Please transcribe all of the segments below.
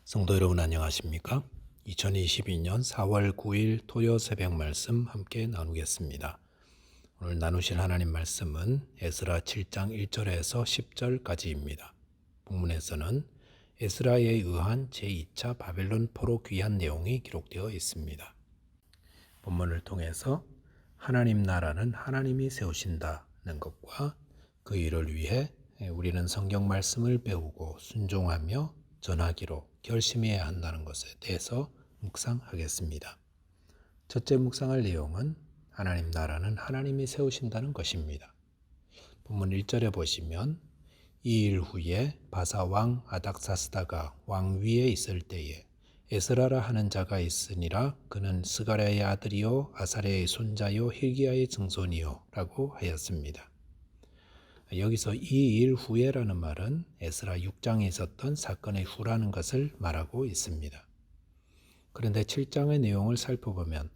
성도 여러분 안녕하십니까? 2022년 4월 9일 토요 새벽 말씀 함께 나누겠습니다. 오늘 나누실 하나님 말씀은 에스라 7장 1절에서 10절까지입니다. 본문에서는 에스라에 의한 제2차 바벨론 포로 귀환 내용이 기록되어 있습니다. 본문을 통해서 하나님 나라는 하나님이 세우신다는 것과 그 일을 위해 우리는 성경 말씀을 배우고 순종하며 전하기로 결심해야 한다는 것에 대해서 묵상하겠습니다. 첫째 묵상할 내용은 하나님 나라는 하나님이 세우신다는 것입니다. 본문 1절에 보시면 이 일 후에 바사 왕 아닥사스다가 왕 위에 있을 때에 에스라라 하는 자가 있으니라. 그는 스가랴의 아들이요 아사랴의 손자요 hil기야의 증손이요 라고 하였습니다. 여기서 이 일 후에라는 말은 에스라 6장에 있었던 사건의 후라는 것을 말하고 있습니다. 그런데 7장의 내용을 살펴보면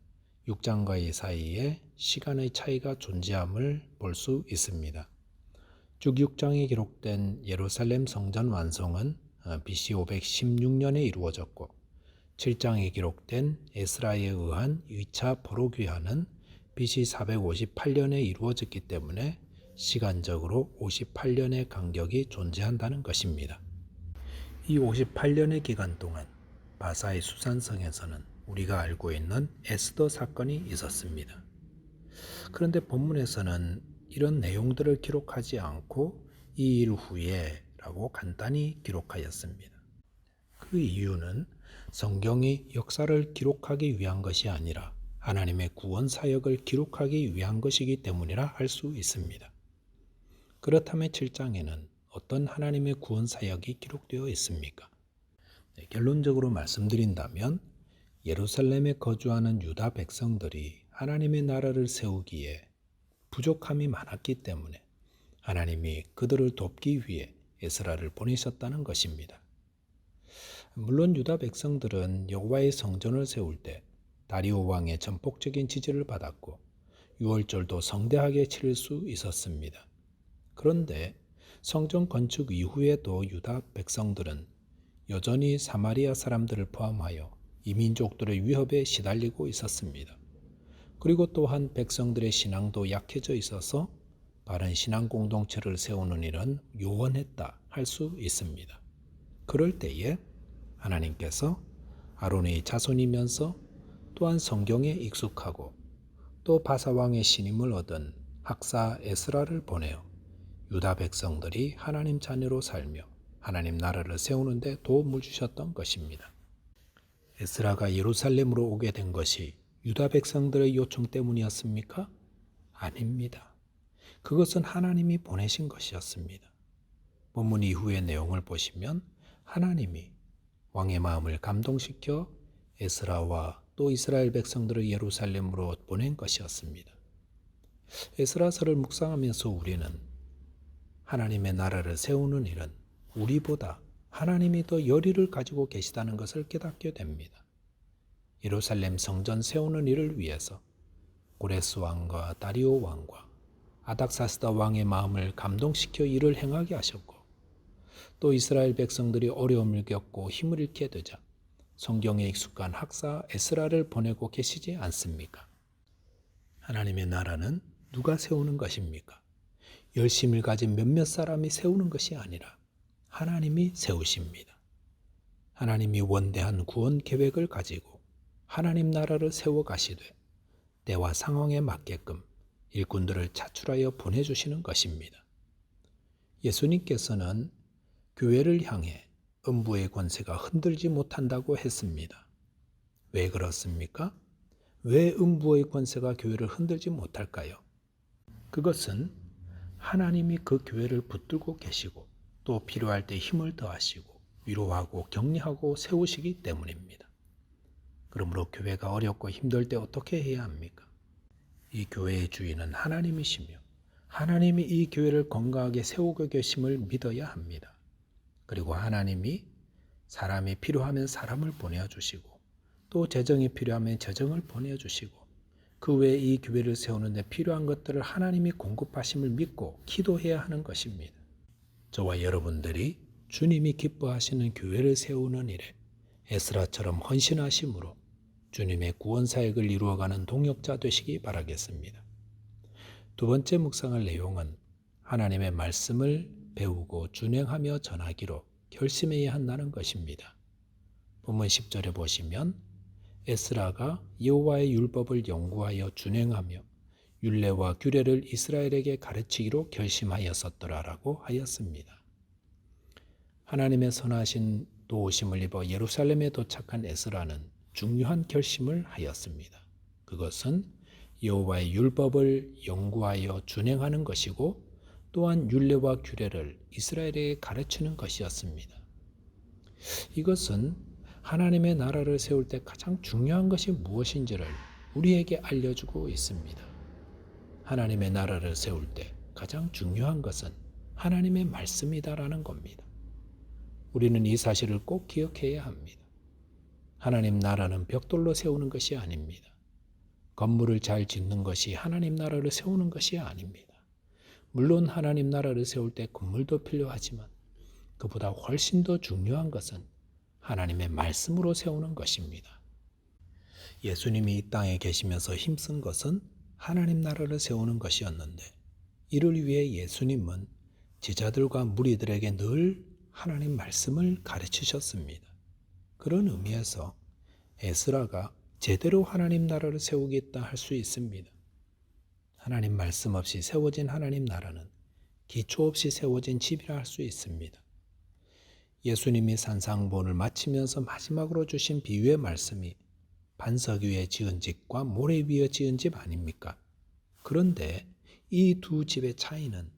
6장과의 사이에 시간의 차이가 존재함을 볼 수 있습니다. 쭉 6장에 기록된 예루살렘 성전 완성은 BC 516년에 이루어졌고 7장에 기록된 에스라에 의한 2차 포로 귀환은 BC 458년에 이루어졌기 때문에 시간적으로 58년의 간격이 존재한다는 것입니다. 이 58년의 기간 동안 바사의 수산성에서는 우리가 알고 있는 에스더 사건이 있었습니다. 그런데 본문에서는 이런 내용들을 기록하지 않고 이 일 후에 라고 간단히 기록하였습니다. 그 이유는 성경이 역사를 기록하기 위한 것이 아니라 하나님의 구원 사역을 기록하기 위한 것이기 때문이라 할 수 있습니다. 그렇다면 7장에는 어떤 하나님의 구원 사역이 기록되어 있습니까? 결론적으로 말씀드린다면 예루살렘에 거주하는 유다 백성들이 하나님의 나라를 세우기에 부족함이 많았기 때문에 하나님이 그들을 돕기 위해 에스라를 보내셨다는 것입니다. 물론 유다 백성들은 여호와의 성전을 세울 때 다리오 왕의 전폭적인 지지를 받았고 유월절도 성대하게 치를 수 있었습니다. 그런데 성전 건축 이후에도 유다 백성들은 여전히 사마리아 사람들을 포함하여 이민족들의 위협에 시달리고 있었습니다. 그리고 또한 백성들의 신앙도 약해져 있어서 바른 신앙 공동체를 세우는 일은 요원했다 할 수 있습니다. 그럴 때에 하나님께서 아론의 자손이면서 또한 성경에 익숙하고 또 바사왕의 신임을 얻은 학사 에스라를 보내어 유다 백성들이 하나님 자녀로 살며 하나님 나라를 세우는 데 도움을 주셨던 것입니다. 에스라가 예루살렘으로 오게 된 것이 유다 백성들의 요청 때문이었습니까? 아닙니다. 그것은 하나님이 보내신 것이었습니다. 본문 이후의 내용을 보시면 하나님이 왕의 마음을 감동시켜 에스라와 또 이스라엘 백성들을 예루살렘으로 보낸 것이었습니다. 에스라서를 묵상하면서 우리는 하나님의 나라를 세우는 일은 우리보다 하나님이 더 열의를 가지고 계시다는 것을 깨닫게 됩니다. 예루살렘 성전 세우는 일을 위해서 고레스 왕과 다리오 왕과 아닥사스다 왕의 마음을 감동시켜 일을 행하게 하셨고 또 이스라엘 백성들이 어려움을 겪고 힘을 잃게 되자 성경에 익숙한 학사 에스라를 보내고 계시지 않습니까? 하나님의 나라는 누가 세우는 것입니까? 열심을 가진 몇몇 사람이 세우는 것이 아니라 하나님이 세우십니다. 하나님이 원대한 구원 계획을 가지고 하나님 나라를 세워가시되 때와 상황에 맞게끔 일꾼들을 차출하여 보내주시는 것입니다. 예수님께서는 교회를 향해 음부의 권세가 흔들지 못한다고 했습니다. 왜 그렇습니까? 왜 음부의 권세가 교회를 흔들지 못할까요? 그것은 하나님이 그 교회를 붙들고 계시고 또 필요할 때 힘을 더하시고 위로하고 격려하고 세우시기 때문입니다. 그러므로 교회가 어렵고 힘들 때 어떻게 해야 합니까? 이 교회의 주인은 하나님이시며 하나님이 이 교회를 건강하게 세우고 계심을 믿어야 합니다. 그리고 하나님이 사람이 필요하면 사람을 보내주시고 또 재정이 필요하면 재정을 보내주시고 그 외에 이 교회를 세우는 데 필요한 것들을 하나님이 공급하심을 믿고 기도해야 하는 것입니다. 저와 여러분들이 주님이 기뻐하시는 교회를 세우는 일에 에스라처럼 헌신하심으로 주님의 구원 사역을 이루어가는 동역자 되시기 바라겠습니다. 두 번째 묵상할 내용은 하나님의 말씀을 배우고 준행하며 전하기로 결심해야 한다는 것입니다. 본문 10절에 보시면 에스라가 여호와의 율법을 연구하여 준행하며 율례와 규례를 이스라엘에게 가르치기로 결심하였었더라라고 하였습니다. 하나님의 선하신 도우심을 입어 예루살렘에 도착한 에스라는 중요한 결심을 하였습니다. 그것은 여호와의 율법을 연구하여 준행하는 것이고 또한 율례와 규례를 이스라엘에게 가르치는 것이었습니다. 이것은 하나님의 나라를 세울 때 가장 중요한 것이 무엇인지를 우리에게 알려주고 있습니다. 하나님의 나라를 세울 때 가장 중요한 것은 하나님의 말씀이다라는 겁니다. 우리는 이 사실을 꼭 기억해야 합니다. 하나님 나라는 벽돌로 세우는 것이 아닙니다. 건물을 잘 짓는 것이 하나님 나라를 세우는 것이 아닙니다. 물론 하나님 나라를 세울 때 건물도 필요하지만 그보다 훨씬 더 중요한 것은 하나님의 말씀으로 세우는 것입니다. 예수님이 이 땅에 계시면서 힘쓴 것은 하나님 나라를 세우는 것이었는데 이를 위해 예수님은 제자들과 무리들에게 늘 하나님 말씀을 가르치셨습니다. 그런 의미에서 에스라가 제대로 하나님 나라를 세우겠다 할 수 있습니다. 하나님 말씀 없이 세워진 하나님 나라는 기초 없이 세워진 집이라 할 수 있습니다. 예수님이 산상본을 마치면서 마지막으로 주신 비유의 말씀이 반석 위에 지은 집과 모래 위에 지은 집 아닙니까? 그런데 이 두 집의 차이는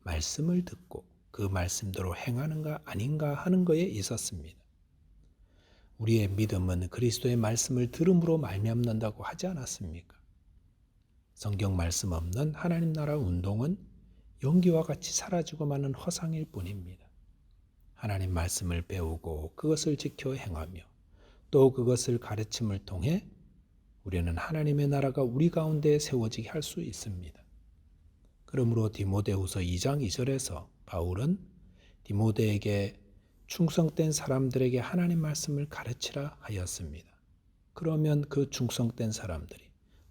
말씀을 듣고 그 말씀대로 행하는가 아닌가 하는 것에 있었습니다. 우리의 믿음은 그리스도의 말씀을 들음으로 말미암는다고 하지 않았습니까? 성경 말씀 없는 하나님 나라 운동은 연기와 같이 사라지고 마는 허상일 뿐입니다. 하나님 말씀을 배우고 그것을 지켜 행하며 또 그것을 가르침을 통해 우리는 하나님의 나라가 우리 가운데 세워지게 할 수 있습니다. 그러므로 디모데후서 2장 2절에서 바울은 디모데에게 충성된 사람들에게 하나님 말씀을 가르치라 하였습니다. 그러면 그 충성된 사람들이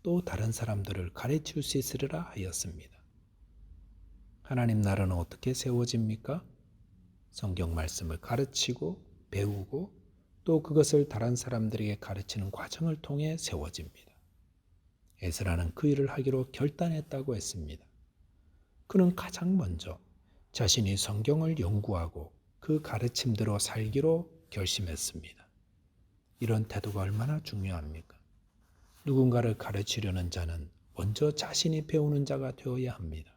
또 다른 사람들을 가르칠 수 있으리라 하였습니다. 하나님 나라는 어떻게 세워집니까? 성경 말씀을 가르치고 배우고 또 그것을 다른 사람들에게 가르치는 과정을 통해 세워집니다. 에스라는 그 일을 하기로 결단했다고 했습니다. 그는 가장 먼저 자신이 성경을 연구하고 그 가르침대로 살기로 결심했습니다. 이런 태도가 얼마나 중요합니까? 누군가를 가르치려는 자는 먼저 자신이 배우는 자가 되어야 합니다.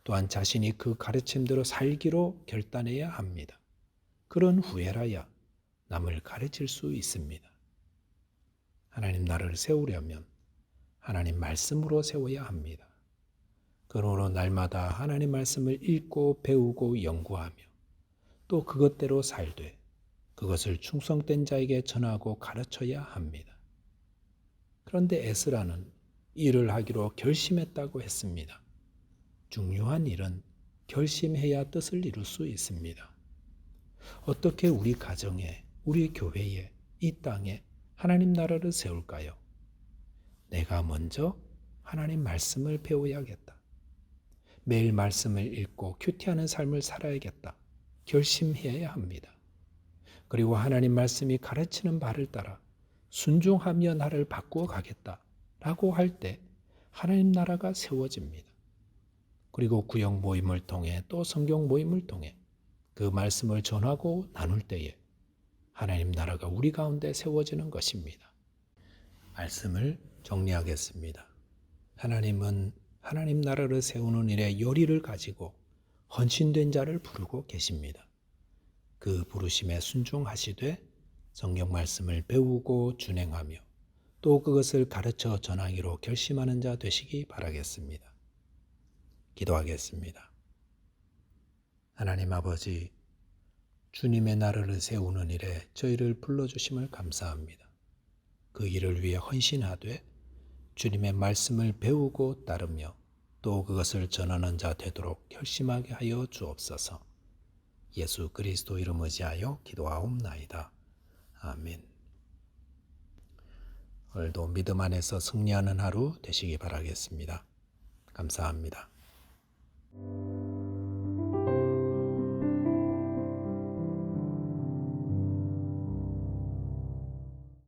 또한 자신이 그 가르침대로 살기로 결단해야 합니다. 그런 후에라야 남을 가르칠 수 있습니다. 하나님 나라를 세우려면 하나님 말씀으로 세워야 합니다. 그러므로 날마다 하나님 말씀을 읽고 배우고 연구하며 또 그것대로 살되 그것을 충성된 자에게 전하고 가르쳐야 합니다. 그런데 에스라는 일을 하기로 결심했다고 했습니다. 중요한 일은 결심해야 뜻을 이룰 수 있습니다. 어떻게 우리 가정에, 우리 교회에, 이 땅에 하나님 나라를 세울까요? 내가 먼저 하나님 말씀을 배워야겠다. 매일 말씀을 읽고 큐티하는 삶을 살아야겠다. 결심해야 합니다. 그리고 하나님 말씀이 가르치는 바를 따라 순종하며 나를 바꾸어 가겠다 라고 할 때 하나님 나라가 세워집니다. 그리고 구역 모임을 통해 또 성경 모임을 통해 그 말씀을 전하고 나눌 때에 하나님 나라가 우리 가운데 세워지는 것입니다. 말씀을 정리하겠습니다. 하나님은 하나님 나라를 세우는 일에 열의를 가지고 헌신된 자를 부르고 계십니다. 그 부르심에 순종하시되 성경 말씀을 배우고 준행하며 또 그것을 가르쳐 전하기로 결심하는 자 되시기 바라겠습니다. 기도하겠습니다. 하나님 아버지, 주님의 나라를 세우는 일에 저희를 불러주심을 감사합니다. 그 일을 위해 헌신하되 주님의 말씀을 배우고 따르며 또 그것을 전하는 자 되도록 결심하게 하여 주옵소서. 예수 그리스도 이름 의지하여 기도하옵나이다. 아멘. 오늘도 믿음 안에서 승리하는 하루 되시기 바라겠습니다. 감사합니다.